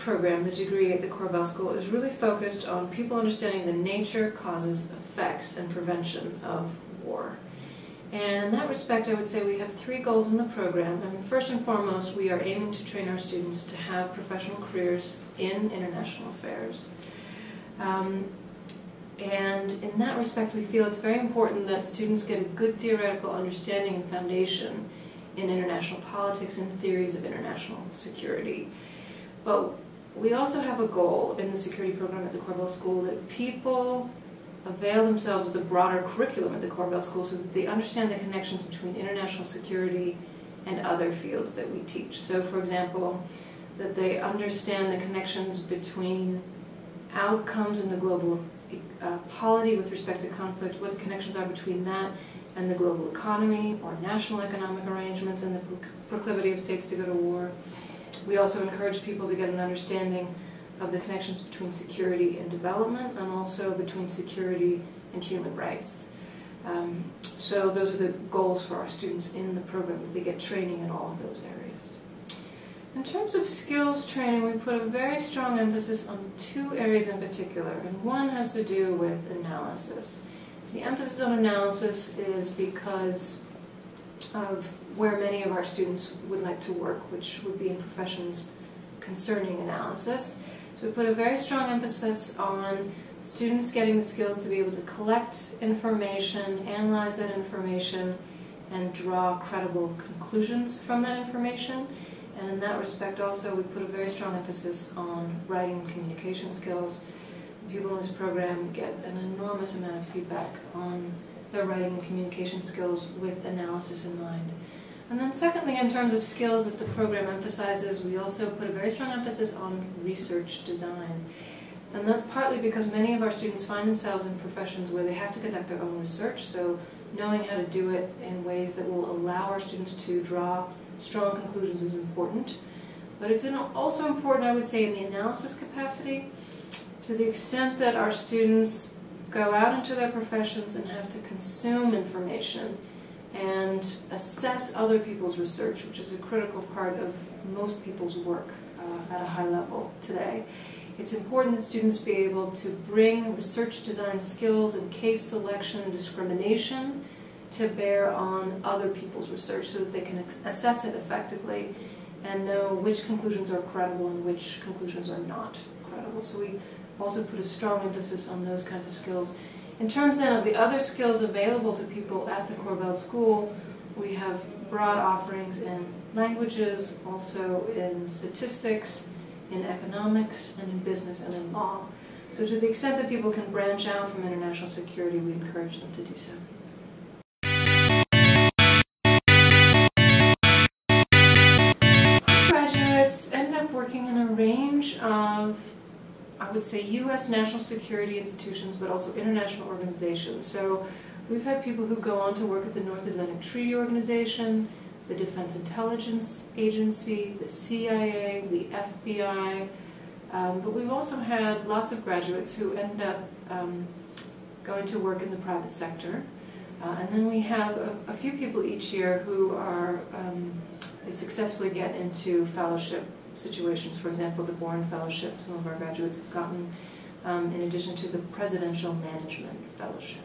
program, the degree at the Korbel School, is really focused on people understanding the nature, causes, effects, and prevention of war. And in that respect, I would say we have three goals in the program. I mean, first and foremost, we are aiming to train our students to have professional careers in international affairs. And in that respect, we feel it's very important that students get a good theoretical understanding and foundation in international politics and theories of international security. But we also have a goal in the security program at the Korbel School that people avail themselves of the broader curriculum at the Korbel School so that they understand the connections between international security and other fields that we teach. So, for example, that they understand the connections between outcomes in the global polity with respect to conflict, what the connections are between that and the global economy or national economic arrangements and the proclivity of states to go to war. We also encourage people to get an understanding of the connections between security and development and also between security and human rights. So those are the goals for our students in the program, that they get training in all of those areas. In terms of skills training, we put a very strong emphasis on two areas in particular, and one has to do with analysis. The emphasis on analysis is because of where many of our students would like to work, which would be in professions concerning analysis. So we put a very strong emphasis on students getting the skills to be able to collect information, analyze that information, and draw credible conclusions from that information. And in that respect also, we put a very strong emphasis on writing and communication skills. People in this program get an enormous amount of feedback on their writing and communication skills with analysis in mind. And then secondly, in terms of skills that the program emphasizes, we also put a very strong emphasis on research design. And that's partly because many of our students find themselves in professions where they have to conduct their own research, so knowing how to do it in ways that will allow our students to draw strong conclusions is important. But it's also important, I would say, in the analysis capacity, to the extent that our students go out into their professions and have to consume information and assess other people's research, which is a critical part of most people's work at a high level today. It's important that students be able to bring research design skills and case selection and discrimination to bear on other people's research so that they can assess it effectively and know which conclusions are credible and which conclusions are not credible. So we also put a strong emphasis on those kinds of skills. In terms then of the other skills available to people at the Korbel School, we have broad offerings in languages, also in statistics, in economics, and in business and in law. So to the extent that people can branch out from international security, we encourage them to do so. Graduates end up working in a range of, I would say, U.S. national security institutions, but also international organizations. So we've had people who go on to work at the North Atlantic Treaty Organization, the Defense Intelligence Agency, the CIA, the FBI, but we've also had lots of graduates who end up going to work in the private sector. And then we have a few people each year who are they successfully get into fellowship situations. For example, the Bourne Fellowship, some of our graduates have gotten, in addition to the Presidential Management Fellowship.